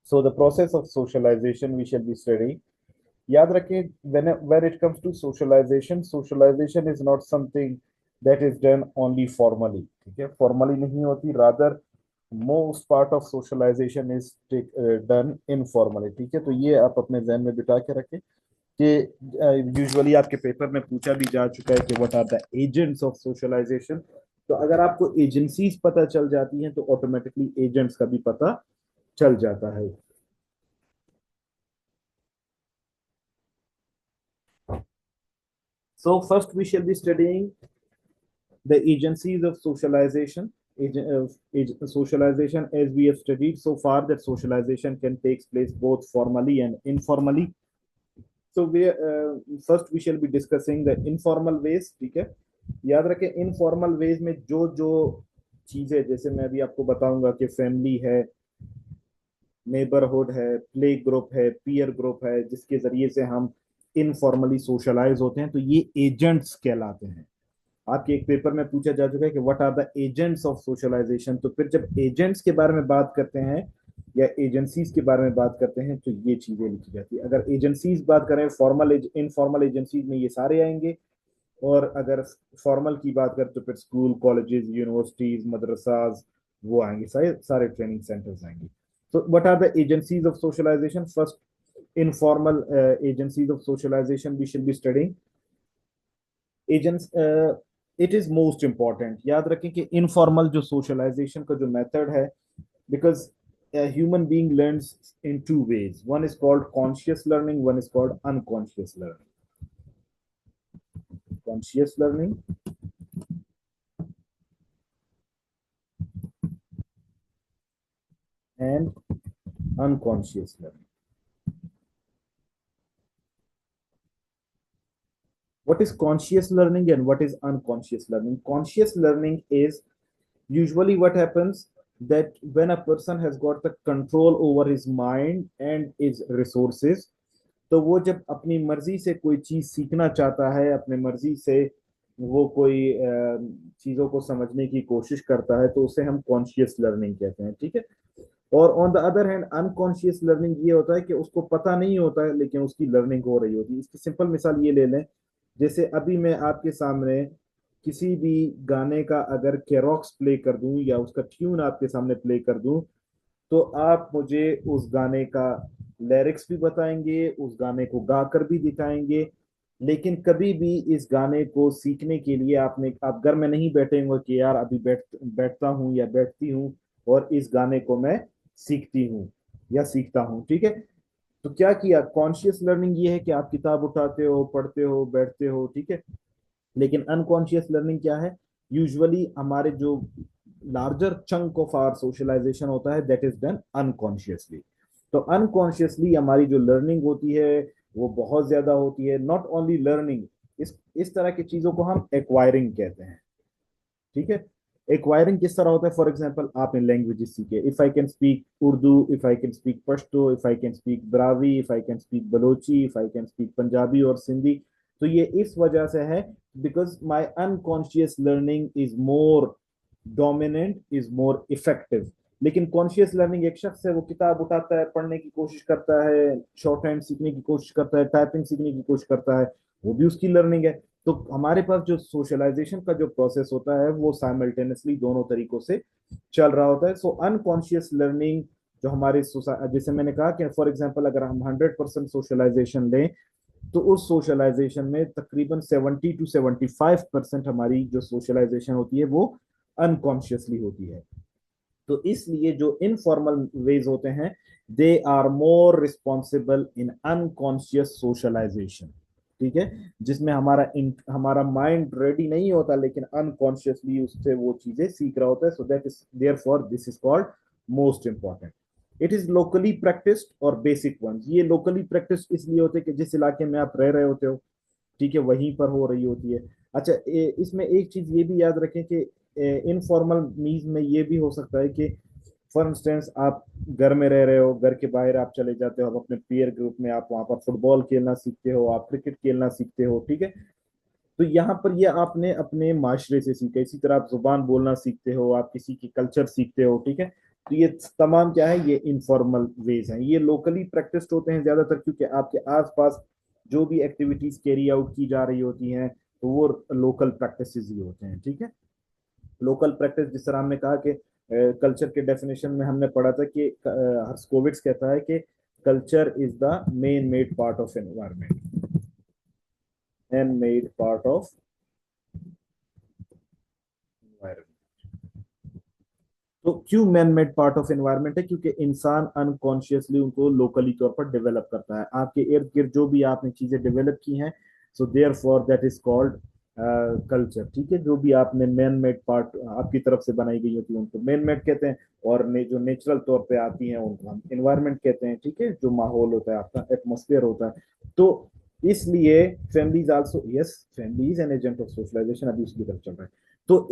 So the process of socialization we shall be studying. याद रखें, when it comes to socialization is not something that is done only formally. ठीक है, formally नहीं होती, rather most part of socialization is done informally. ठीक है, तो ये आप अपने जहन में बिठा के रखें कि यूजुअली आपके पेपर में पूछा भी जा चुका है कि what are the agents of socialization. तो अगर आपको एजेंसीज पता चल जाती हैं तो ऑटोमेटिकली एजेंट्स का भी पता चल जाता है। So first we shall be studying the agencies of socialization. Socialization, as we have studied so far, that socialization can take place both formally and informally. So first we shall be discussing the informal ways. ठीक है, याद रखें informal veg में जो जो चीजें, जैसे मैं अभी आपको बताऊंगा कि फैमिली है, नेबरहुड है, प्ले ग्रुप है, पीयर ग्रुप है, जिसके जरिए से हम इनफॉर्मली सोशलाइज होते हैं, तो ये एजेंट्स कहलाते हैं। आपके एक पेपर में पूछा जा चुका है कि what are the agents of socialization. तो फिर जब एजेंट्स के बारे में बात करते हैं या एजेंसीज के बारे में बात करते हैं तो ये चीजें लिखी जाती है। अगर एजेंसीज बात करें, फॉर्मल इनफॉर्मल एजेंसीज में ये सारे आएंगे, और अगर फॉर्मल की बात करें तो फिर स्कूल, कॉलेजेस, यूनिवर्सिटीज, मदरसाज वो आएंगे, सारे सारे ट्रेनिंग सेंटर्स आएंगे। तो what are the agencies of socialization? First, informal agencies of socialization we should be studying. Agents, it is most important, याद रखें कि informal जो socialization का जो method है, because a human being learns in two ways. One is called conscious learning, one is called unconscious learning. Conscious learning and unconscious learning. What is conscious learning and what is unconscious learning? Conscious learning is usually what happens that when a person has got the control over his mind and his resources, तो वो जब अपनी मर्जी से कोई चीज सीखना चाहता है, अपने मर्जी से वो कोई चीजों को समझने की कोशिश करता है, तो उसे हम कॉन्शियस लर्निंग कहते हैं। ठीक है, और on the other hand unconscious learning ये होता है कि उसको पता नहीं होता है लेकिन उसकी लर्निंग हो रही होती है। इसकी सिंपल मिसाल ये ले लें, जैसे अभी मैं आपके सामने किसी भी गाने का अगर केरॉक्स प्ले कर दूं या उसका ट्यून आपके सामने प्ले कर दूं, तो आप मुझे उस गाने का लिरिक्स भी बताएंगे, उस गाने को गाकर भी दिखाएंगे, लेकिन कभी भी इस गाने को सीखने के लिए आप घर में नहीं बैठेंगे कि यार अभी बैठता हूँ या बैठती हूँ और इस गाने को मैं सीखती हूँ या सीखता हूँ। ठीक है, तो क्या किया, कॉन्शियस लर्निंग ये है कि आप किताब उठाते हो, पढ़ते हो, बैठते हो। ठीक है, लेकिन अनकॉन्शियस लर्निंग क्या है? यूजुअली हमारे जो larger chunk of our socialization होता है दैट इज डन अनकॉन्शियसली। तो अनकॉन्शियसली हमारी जो लर्निंग होती है वो बहुत ज्यादा होती है। नॉट ओनली लर्निंग, इस तरह की चीजों को हम एक्वायरिंग कहते हैं। ठीक है, एक्वायरिंग किस तरह होता है? फॉर एग्जाम्पल आपने लैंग्वेजेस सीखे, if I can speak Urdu, if I can speak Pashto, if I can speak Brahui, if I can speak Balochi, if I can speak Punjabi और सिंधी, तो ये इस वजह से है because my unconscious learning is more dominant, is more effective. लेकिन conscious learning, एक शख्स है वो किताब उठाता है, पढ़ने की कोशिश करता है, शॉर्ट हैंड सीखने की कोशिश करता है, टाइपिंग सीखने की कोशिश करता है, वो भी उसकी लर्निंग है। तो हमारे पास जो सोशलाइजेशन का जो प्रोसेस होता है वो साइमल्टेनियसली दोनों तरीकों से चल रहा होता है। सो अनकॉन्शियस लर्निंग जो हमारे जैसे मैंने कहा कि फॉर एग्जांपल अगर हम 100% सोशलाइजेशन लें तो उस सोशलाइजेशन में तकरीबन 70 to 75% हमारी जो सोशलाइजेशन होती है वो अनकॉन्शियसली होती है। तो इसलिए जो इनफॉर्मल वेज होते हैं they are more responsible in unconscious socialization. ठीक है, जिसमें हमारा माइंड रेडी नहीं होता लेकिन अनकॉन्शियसली उससे वो चीजें सीख रहा होता है। So that is therefore this is called most important. It is locally practised और बेसिक वंस। ये लोकली प्रैक्टिस इसलिए होते हैं कि जिस इलाके में आप रह रहे होते हो, ठीक है, वहीं पर हो रही होती है। अच्छा, इसमें एक चीज ये भी याद रखें कि इनफॉर्मल मीज में ये भी हो सकता है कि फॉर इंस्टेंस आप घर में रह रहे हो, घर के बाहर आप चले जाते हो, आप अपने पीयर ग्रुप में आप वहां पर फुटबॉल खेलना सीखते हो, आप क्रिकेट खेलना सीखते हो। ठीक है, तो यहाँ पर ये आपने अपने माशरे से सीखा। इसी तरह आप जुबान बोलना सीखते हो, आप किसी की कल्चर सीखते हो। ठीक है, तो ये तमाम क्या है, ये इनफॉर्मल वेज हैं, ये लोकली प्रैक्टिस्ड होते हैं ज्यादातर, क्योंकि आपके आसपास जो भी एक्टिविटीज कैरी आउट की जा रही होती हैं तो वो लोकल प्रैक्टिसेस ही होते हैं, ठीक है। लोकल प्रैक्टिस, जिस तरह हमने कहा कि कल्चर के डेफिनेशन में हमने पढ़ा था कि हर्स्कोविट्स कहता है कि culture is the main made part of environment, and made part of environment. तो क्यों man made part of environment है? क्योंकि इंसान अनकॉन्शियसली उनको लोकली तौर पर डेवलप करता है। आपके इर्द गिर्द जो भी आपने चीजें डेवलप की हैं, so therefore that is called culture, ठीक है। जो भी आपने मैन मेड पार्ट आपकी तरफ से बनाई गई होती है उनको मैन मेड कहते हैं, और जो नेचुरल तौर पे आती हैं उनको हम एनवायरनमेंट कहते हैं, ठीक है। जो माहौल होता है, आपका एटमोसफेयर होता है। तो इसलिए families also, yes, families an agent of socialization, अभी उसकी तरफ चल रहा है। तो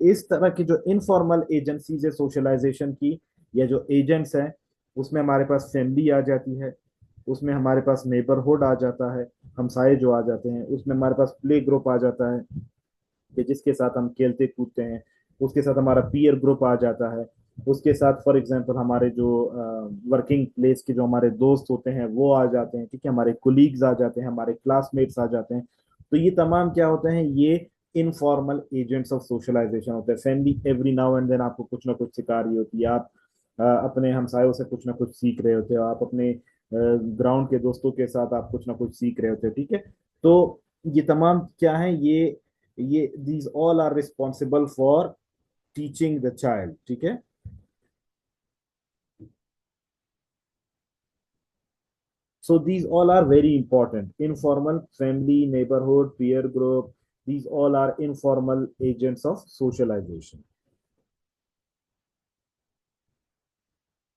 इस तरह की जो इनफॉर्मल एजेंसीज है सोशलाइजेशन की, या जो एजेंट्स हैं, उसमें हमारे पास फैमिली आ जाती है, उसमें हमारे पास नेबरहुड आ जाता है, हमसाए जो आ जाते हैं, उसमें हमारे पास प्ले ग्रुप आ जाता है कि जिसके साथ हम खेलते कूदते हैं, उसके साथ हमारा पीयर ग्रुप आ जाता है, उसके साथ फॉर एग्जांपल हमारे जो वर्किंग प्लेस के जो हमारे दोस्त होते हैं वो आ जाते हैं, ठीक है, हमारे कुलीग्स आ जाते हैं, हमारे क्लासमेट्स आ जाते हैं। तो ये तमाम क्या होते हैं, ये इनफॉर्मल एजेंट्स ऑफ सोशलाइजेशन होते हैं। Family every now and then आपको कुछ ना कुछ सिखा रही होती है, आप अपने हमसायों से कुछ ना कुछ सीख रहे होते हो, आप अपने ग्राउंड के दोस्तों के साथ आप कुछ ना कुछ सीख रहे होते हो, ठीक है। तो ये तमाम क्या है, ये these all are responsible for teaching the child, ठीक है। So these all are very important: informal, family, neighborhood, peer group, these all are informal agents of socialization.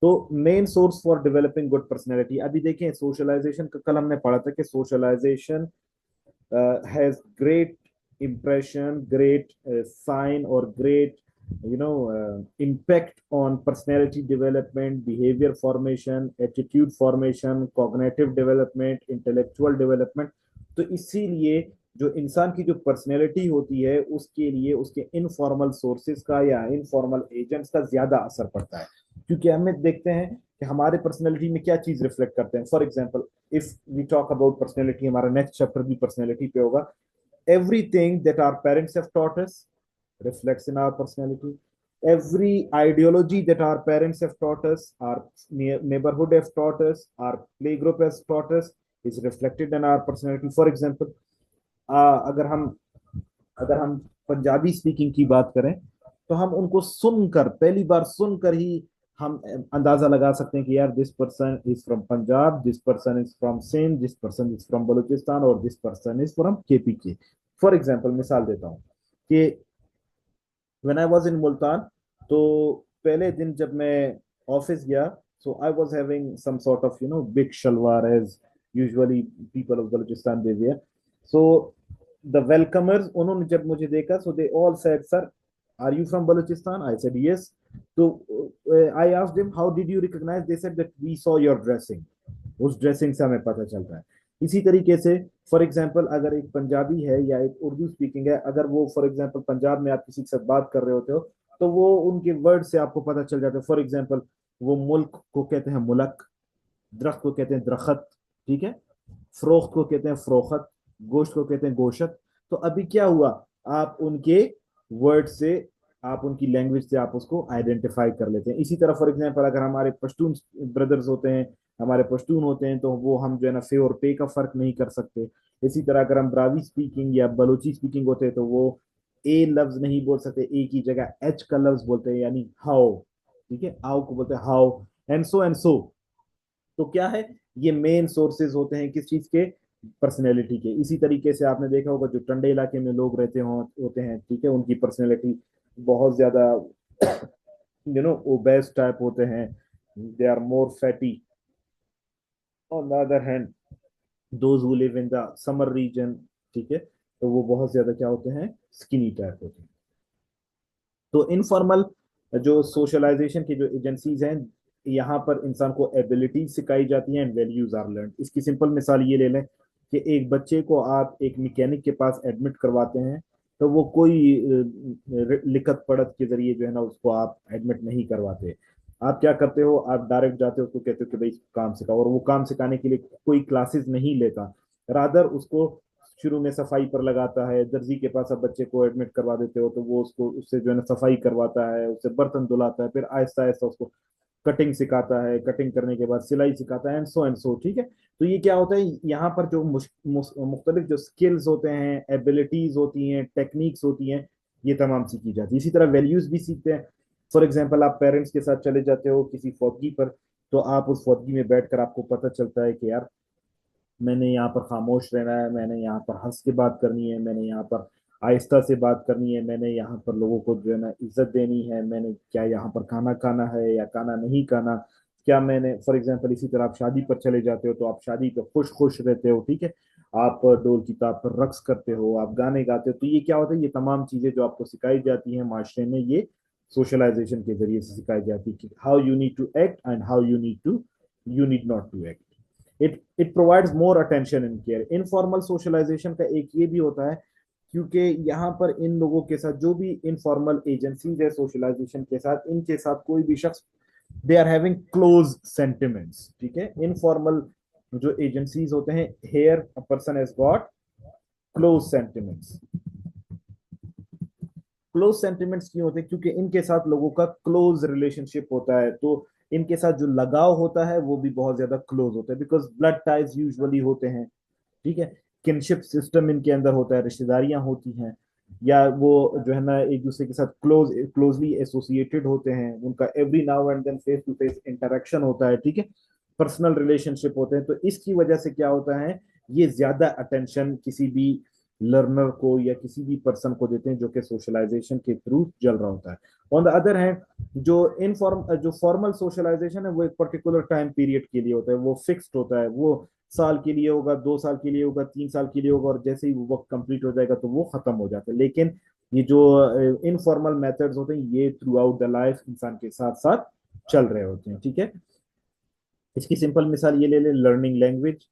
तो main source for developing good personality, अभी देखें socialisation का कल हमने पढ़ा था कि socialisation has great impression, great sign, or great, impact on personality development, behavior formation, attitude formation, cognitive development, intellectual development। तो इसीलिए जो इंसान की जो पर्सनैलिटी होती है उसके लिए उसके इनफॉर्मल सोर्सेज का या इनफॉर्मल एजेंट्स का ज्यादा असर पड़ता है, क्योंकि हमें देखते हैं कि हमारे पर्सनैलिटी में क्या चीज रिफ्लेक्ट करते हैं। For example, if we talk about personality, हमारा नेक्स्ट चैप्टर भी पर्सनैलिटी पे होगा। Everything that our parents have taught us reflects in our personality. Every ideology that our parents have taught us, our neighborhood have taught us, our playgroup has taught us, is reflected in our personality. For example, अगर हम अगर हम Punjabi speaking की बात करें, तो हम उनको सुनकर, पहली बार सुनकर ही हम अंदाजा लगा सकते हैं कि यार this person is from Punjab, this person is from Sindh, this person is from Balochistan, और this person is from KPK. For example, मिसाल देता हूँ कि when I was in Multan, तो पहले दिन जब मैं ऑफिस गया, so I was having some sort of big shalwar as usually people of Balochistan they wear. So the welcomers, उन्होंने जब मुझे देखा, so they all said, sir are you from Balochistan? I said yes. तो I asked them how did you recognise? They said that we saw your dressing, उस dressing से हमें पता चलता है। इसी तरीके से फॉर एग्जाम्पल, अगर एक पंजाबी है या एक उर्दू स्पीकिंग है, अगर वो फॉर एग्जाम्पल पंजाब में आप किसी के साथ बात कर रहे होते हो, तो वो उनके वर्ड से आपको पता चल जाता है। फॉर एग्जाम्पल, वो मुल्क को कहते हैं मुलक, दरख्त को कहते हैं दरख्त, ठीक है, फरोख्त को कहते हैं फरोख्त, गोश्त को कहते हैं गोशत। तो अभी क्या हुआ, आप उनके वर्ड से, आप उनकी लैंग्वेज से आप उसको आइडेंटिफाई कर लेते हैं। इसी तरह फॉर एग्जांपल, अगर हमारे पश्तून ब्रदर्स होते हैं, हमारे पश्तून होते हैं, तो वो हम जो है ना फे और पे का फर्क नहीं कर सकते। इसी तरह अगर हम ब्रावी स्पीकिंग या बलोची स्पीकिंग होते हैं, तो वो ए लफ्ज नहीं बोल सकते, ए की जगह एच का लफ्ज बोलते हैं, यानी हाउ, ठीक है, आओ को बोलते हैं हाउ, एंड सो। तो क्या है, ये मेन सोर्सेज होते हैं किस चीज के? पर्सनैलिटी के। इसी तरीके से आपने देखा होगा जो ठंडे इलाके में लोग रहते होते हैं, ठीक है, उनकी पर्सनैलिटी बहुत ज्यादा ओबेस टाइप होते हैं, they are more fatty. On the other hand, those who live in the summer region, ठीक है, तो वो बहुत ज्यादा क्या होते हैं, स्किनी टाइप होते हैं। तो इनफॉर्मल जो सोशलाइजेशन की जो एजेंसीज हैं, यहाँ पर इंसान को एबिलिटी सिखाई जाती हैं एंड वैल्यूज आर लर्न। इसकी सिंपल मिसाल ये ले लें कि एक बच्चे को आप एक मैकेनिक के पास एडमिट करवाते हैं, तो वो कोई लिखत पढ़त के जरिए जो है ना उसको आप एडमिट नहीं करवाते। आप क्या करते हो, आप डायरेक्ट जाते हो, उसको कहते हो कि भाई काम सिखाओ, और वो काम सिखाने के लिए कोई क्लासेस नहीं लेता, रादर उसको शुरू में सफाई पर लगाता है। दर्जी के पास आप बच्चे को एडमिट करवा देते हो, तो वो उसको उससे जो है ना सफाई करवाता है, उससे बर्तन धुलाता है, फिर आहिस्ता आहिस्ता उसको कटिंग सिखाता है, कटिंग करने के बाद सिलाई सिखाता है, एंड सो, ठीक है। तो ये क्या होता है, यहाँ पर जो मुख्तलिफ जो स्किल्स होते हैं, एबिलिटीज होती हैं, टेक्निक्स होती हैं, ये तमाम सीखी जाती है। इसी तरह वैल्यूज भी सीखते हैं। फॉर एग्जाम्पल, आप पेरेंट्स के साथ चले जाते हो किसी फौतगी पर, तो आप उस फौतगी में बैठकर आपको पता चलता है कि यार मैंने यहाँ पर खामोश रहना है, मैंने यहाँ पर हंस के बात करनी है, मैंने यहाँ पर आहिस्ता से बात करनी है, मैंने यहाँ पर लोगों को जो है ना इज्जत देनी है, मैंने क्या यहाँ पर खाना खाना है या खाना नहीं खाना, क्या मैंने, फॉर एग्जाम्पल इसी तरह आप शादी पर चले जाते हो, तो आप शादी पर खुश खुश रहते हो, ठीक है। आप ढोल की ताप पर रक्स करते हो, आप गाने गाते हो, तो ये क्या होता है, ये तमाम चीजें जो आपको सिखाई जाती हैं माशरे में, ये सोशलाइजेशन के जरिए से सिखाई जाती है कि how you need to act and how you need not to act. It provides more attention and care. Informal socialization का एक ये भी होता है, क्योंकि यहाँ पर इन लोगों के साथ जो भी इनफॉर्मल एजेंसीज है सोशलाइजेशन के साथ, इनके साथ कोई भी शख्स, they are having close sentiments, ठीक है। इनफॉर्मल जो एजेंसीज होते हैं, here a person has got close sentiments. Close sentiments क्यों होते हैं, क्योंकि इनके साथ लोगों का क्लोज रिलेशनशिप होता है, तो इनके साथ जो लगाव होता है वो भी बहुत ज्यादा क्लोज होता है, बिकॉज ब्लड टाइज यूजुअली होते हैं, ठीक है। किनशिप सिस्टम इनके अंदर होता है, रिश्तेदारियां होती हैं, या वो जो है ना एक दूसरे के साथ क्लोजली एसोसिएटेड होते हैं, उनका every now and then face to face interaction होता है, ठीक है। पर्सनल रिलेशनशिप होते हैं, तो इसकी वजह से क्या होता है, ये ज्यादा अटेंशन किसी भी लर्नर को या किसी भी पर्सन को देते हैं जो कि सोशलाइजेशन के थ्रू चल रहा होता है। ऑन द अदर हैंड, जो फॉर्मल सोशलाइजेशन है वो एक पर्टिकुलर टाइम पीरियड के लिए होता है, वो फिक्स्ड होता है, वो साल के लिए होगा, 2 साल के लिए होगा, 3 साल के लिए होगा, और जैसे ही वो वक्त कंप्लीट हो जाएगा तो वो खत्म हो जाता है। लेकिन ये जो इनफॉर्मल मेथड्स होते हैं, ये थ्रू आउट द लाइफ इंसान के साथ साथ चल रहे होते हैं, ठीक है। इसकी सिंपल मिसाल ये ले ले, learning language,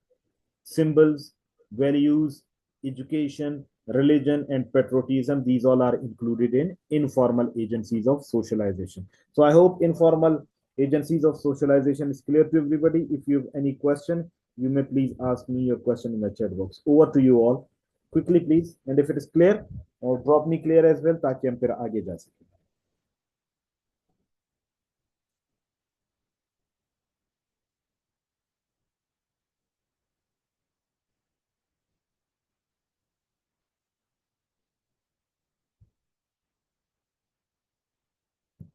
symbols, values, education, religion, and patriotism. These all are included in informal agencies of socialization. So I hope informal agencies of socialization is clear to everybody. If you have any question, you may please ask me your question in the chat box. Over to you all. Quickly, please. And if it is clear, drop me clear as well, ताकि हम फिर आगे जा सकें.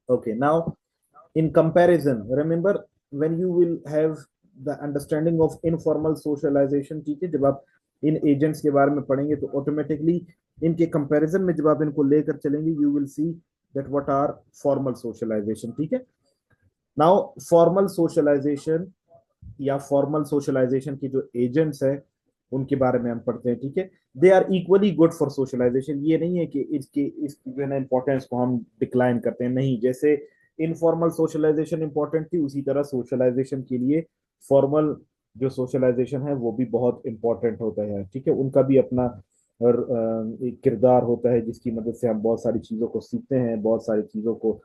Okay, now in comparison, remember when you will have the understanding of informal socialization, ठीक है, जब आप इन एजेंट्स के बारे में पढ़ेंगे तो ऑटोमेटिकली इनके कंपैरिजन में जब आप इनको लेकर चलेंगे, you will see that what are formal socialization, ठीक है। नाउ फॉर्मल सोशलाइजेशन या फॉर्मल सोशलाइजेशन के जो एजेंट्स है उनके बारे में हम पढ़ते हैं, ठीक है। They are equally good for socialization. ये नहीं है कि इसकी जो है ना इंपॉर्टेंस को हम डिक्लाइन करते हैं, नहीं। जैसे इनफॉर्मल सोशलाइजेशन इंपॉर्टेंट थी, उसी तरह सोशलाइजेशन के लिए फॉर्मल जो सोशलाइजेशन है वो भी बहुत इंपॉर्टेंट होता है, ठीक है। उनका भी अपना एक किरदार होता है जिसकी मदद से हम बहुत सारी चीजों को सीखते हैं, बहुत सारी चीजों को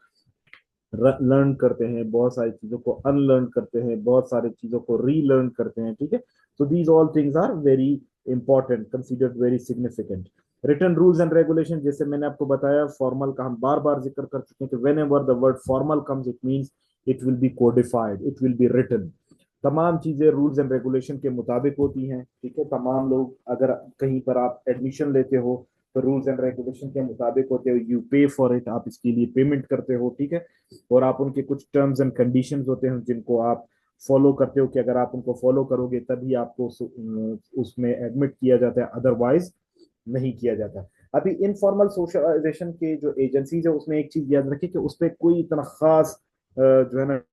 लर्न करते हैं, बहुत सारी चीजों को अनलर्न करते हैं, बहुत सारी चीजों को रीलर्न करते हैं, ठीक है। So these all things are very important, considered very significant. Written rules and regulation, जैसे मैंने आपको बताया, फॉर्मल का हम बार बार जिक्र कर चुके हैं कि whenever the word formal comes it means it will be codified, it will be written. तमाम चीजें रूल्स एंड रेगुलेशन के मुताबिक होती हैं, ठीक है। तमाम लोग, अगर कहीं पर आप एडमिशन लेते हो तो रूल्स एंड रेगुलेशन के मुताबिक होते हो, यू पे फॉर इट, आप इसके लिए पेमेंट करते हो, ठीक है। और आप उनके कुछ टर्म्स एंड कंडीशंस होते हैं जिनको आप फॉलो करते हो, कि अगर आप उनको फॉलो करोगे तभी आपको उसमें एडमिट किया जाता है, अदरवाइज नहीं किया जाता। अभी इनफॉर्मल सोशलाइजेशन के जो एजेंसीज है उसमें एक चीज याद रखिए कि उस पर कोई इतना खास जो है ना